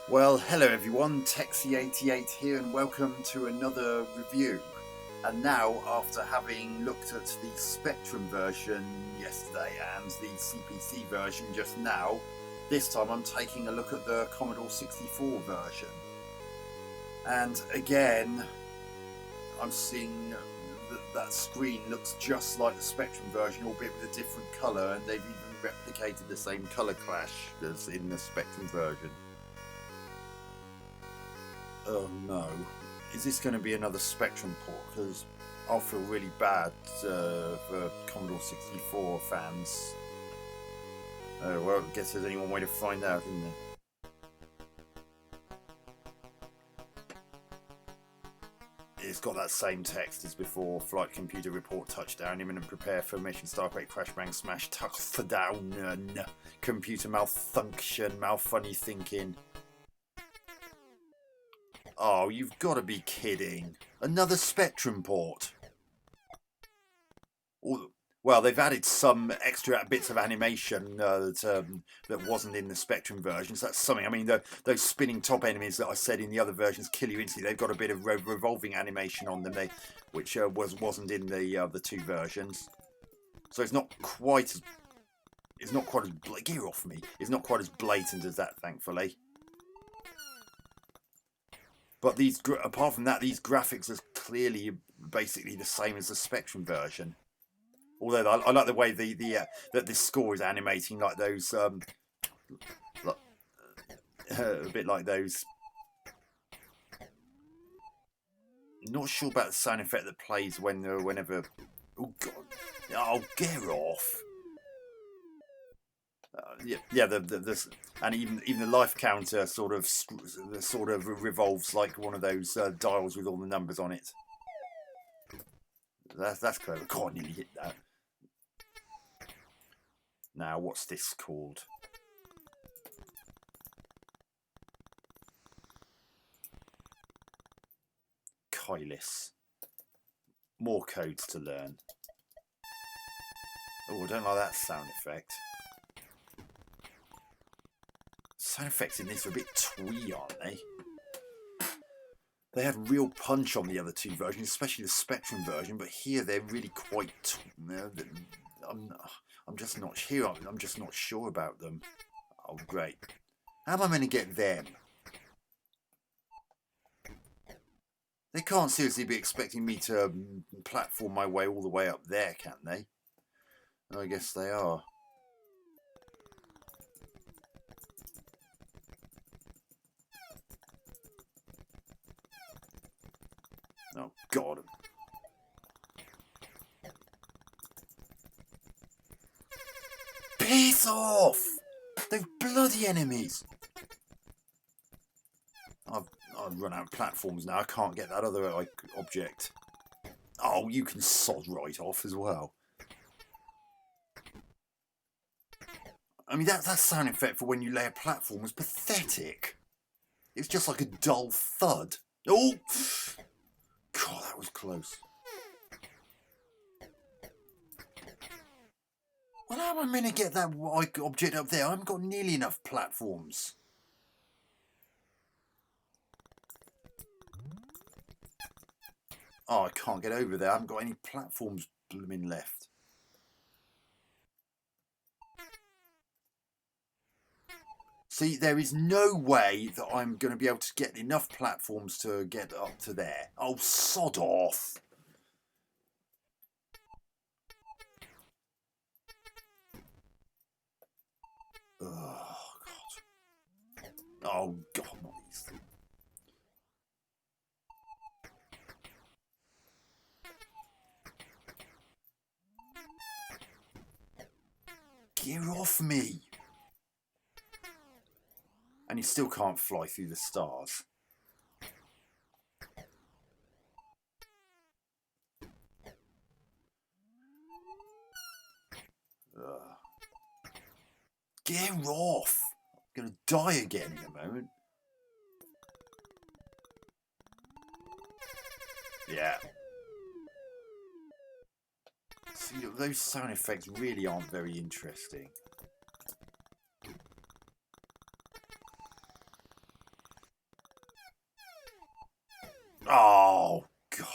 Well, hello everyone, Texie88 here and welcome to another review. And now, after having looked at the Spectrum version yesterday and the CPC version just now, this time I'm taking a look at the Commodore 64 version. And again, I'm seeing that screen looks just like the Spectrum version, albeit with a different colour, and they've even replicated the same colour clash as in the Spectrum version. Oh no, is this going to be another Spectrum port? Because I'll feel really bad for Commodore 64 fans. Well, I guess there's only one way to find out, isn't there? It's got that same text as before. Flight computer report touchdown. Imminent prepare for mission. Starquake crash bang smash touchdown. Computer malfunction. Malfunny thinking. Oh, you've got to be kidding. Another Spectrum port. Well, they've added some extra bits of animation that wasn't in the Spectrum version, so that's something. I mean, those spinning top enemies that I said in the other versions kill you instantly. They've got a bit of revolving animation on them, which wasn't in the two versions. So it's not quite as get off me. It's not quite as blatant as that, thankfully. But apart from that, these graphics are clearly basically the same as the Spectrum version. Although I like the way that this score is animating like those, a bit like those. Not sure about the sound effect that plays whenever. Oh god! Oh, get off! And even the life counter sort of revolves like one of those dials with all the numbers on it. That's clever. God, nearly hit that. Now, what's this called? Kylis. More codes to learn. Oh, I don't like that sound effect. Sound effects in this are a bit twee, aren't they? They had real punch on the other two versions, especially the Spectrum version, but here they're really quite. I'm just not here. I'm just not sure about them. Oh, great! How am I meant to get them? They can't seriously be expecting me to platform my way all the way up there, can they? I guess they are. Oh, God. Piss off! Those bloody enemies! I've run out of platforms now. I can't get that other object. Oh, you can sod right off as well. I mean, that sound effect for when you lay a platform was pathetic. It's just like a dull thud. Oh! God, that was close. Well, how am I meant to get that object up there? I haven't got nearly enough platforms. Oh, I can't get over there. I haven't got any platforms blooming left. See, there is no way that I'm going to be able to get enough platforms to get up to there. Oh, sod off. Oh, God. Oh, God, not these things. Get off me. And you still can't fly through the stars. Get off! I'm going to die again in a moment. Yeah. See, those sound effects really aren't very interesting. Oh, God.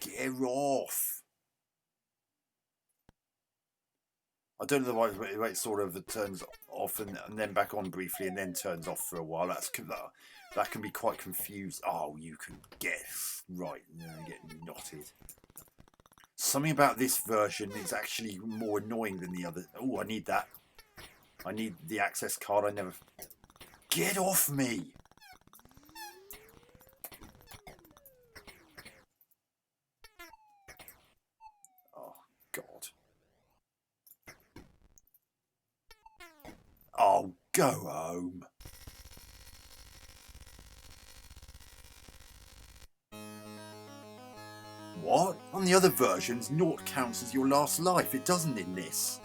Get off. I don't know why it sort of turns off and then back on briefly and then turns off for a while. That can be quite confused. Oh, you can guess. Right, get knotted. Something about this version is actually more annoying than the other. Oh, I need that. I need the access card. I never... Get off me! Oh, God. Oh, go home. What? On the other versions, naught counts as your last life. It doesn't in this.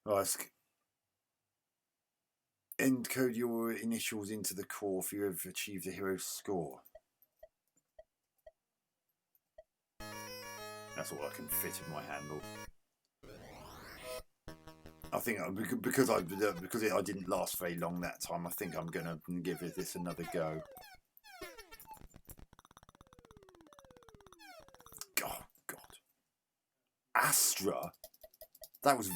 Oh, encode your initials into the core if you have achieved a hero score. That's all I can fit in my handle. I think because I didn't last very long that time, I think I'm going to give this another go. Oh, God. Astra? That was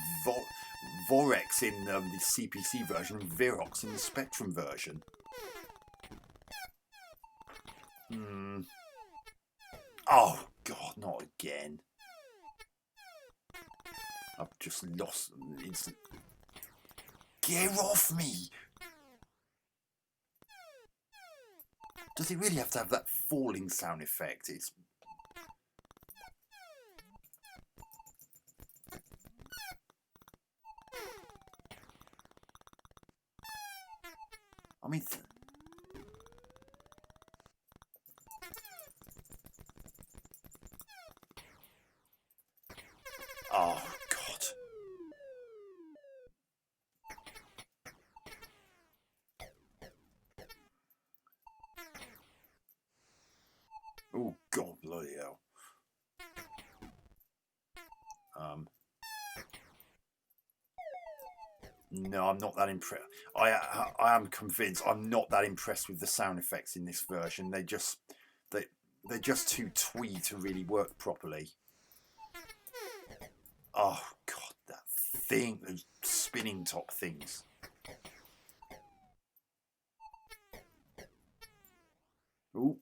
Vorex in the CPC version and Virox in the Spectrum version. Oh, God, not again. I've just lost instant. Get off me! Does it really have to have that falling sound effect? It's... I mean... Oh, God. Oh, God, bloody hell. No, I'm not that impressed. I am convinced I'm not that impressed with the sound effects in this version. They're just too twee to really work properly. Oh, God, that thing, those spinning top things. Ooh.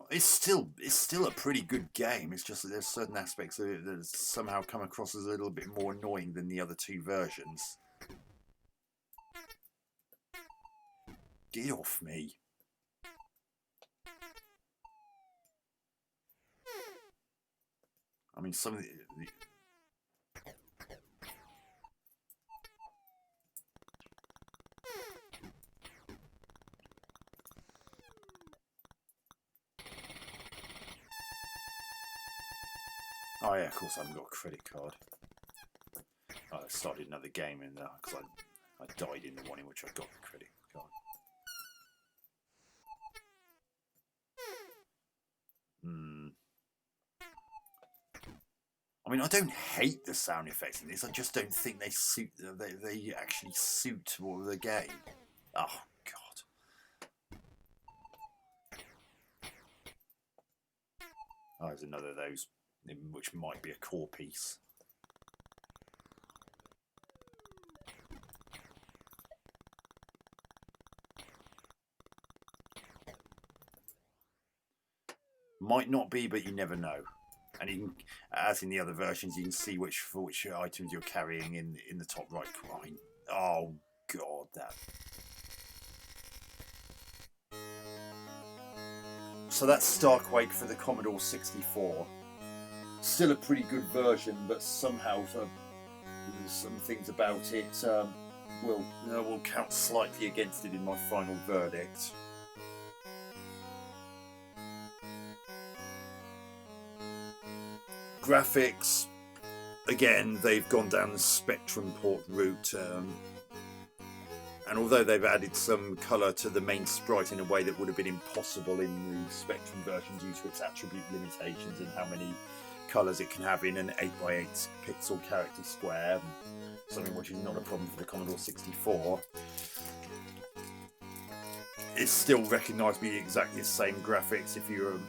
It's still a pretty good game. It's just that there's certain aspects of it that somehow come across as a little bit more annoying than the other two versions. Get off me. I mean, some of the... Oh yeah, of course I haven't got a credit card. I started another game in there because I died in the one in which I got the credit card. I mean, I don't hate the sound effects in this. I just don't think they suit. They actually suit the game. Oh God. Oh, there's another of those, which might be a core piece. Might not be, but you never know. And you can, as in the other versions, you can see which items you're carrying in the top right corner. Oh God, that. So that's Starquake for the Commodore 64. Still a pretty good version, but somehow some things about it will count slightly against it in my final verdict. Graphics, again, they've gone down the Spectrum port route, and although they've added some colour to the main sprite in a way that would have been impossible in the Spectrum version due to its attribute limitations and how many colours it can have in an 8x8 pixel character square, something which is not a problem for the Commodore 64, it's still recognisably exactly the same graphics if you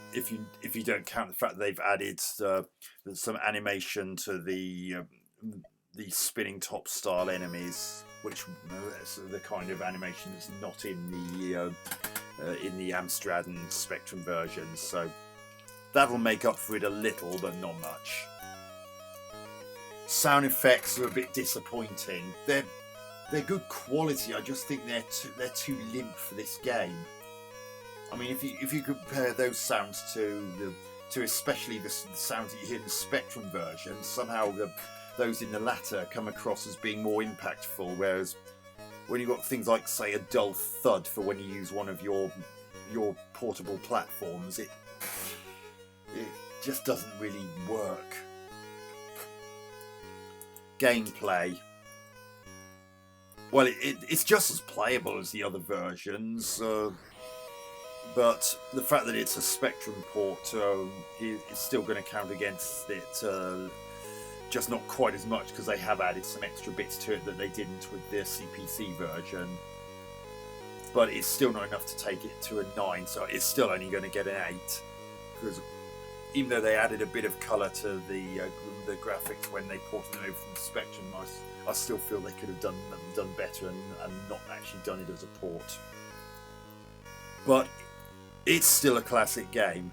don't count the fact that they've added some animation to the spinning top style enemies, which that's the kind of animation that's not in the Amstrad and Spectrum versions. So that'll make up for it a little, but not much. Sound effects are a bit disappointing. They're good quality. I just think they're too limp for this game. I mean, if you compare those sounds to especially the sounds that you hear in the Spectrum version, somehow those in the latter come across as being more impactful. Whereas when you've got things like, say, a dull thud for when you use one of your portable platforms, it just doesn't really work. Gameplay. Well, it's just as playable as the other versions, but the fact that it's a Spectrum port is still going to count against it, just not quite as much because they have added some extra bits to it that they didn't with their CPC version. But it's still not enough to take it to a 9, so it's still only going to get an 8, because even though they added a bit of colour to the graphics when they ported them over from the Spectrum, I still feel they could have done better and not actually done it as a port. But it's still a classic game,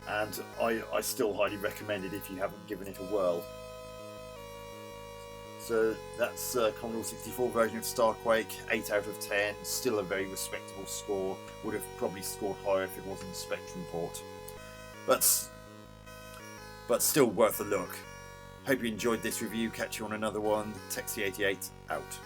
and I still highly recommend it if you haven't given it a whirl. So that's Commodore 64 version of Starquake, 8 out of 10, still a very respectable score. Would have probably scored higher if it wasn't a Spectrum port, but still worth a look. Hope you enjoyed this review. Catch you on another one. Texie88 out.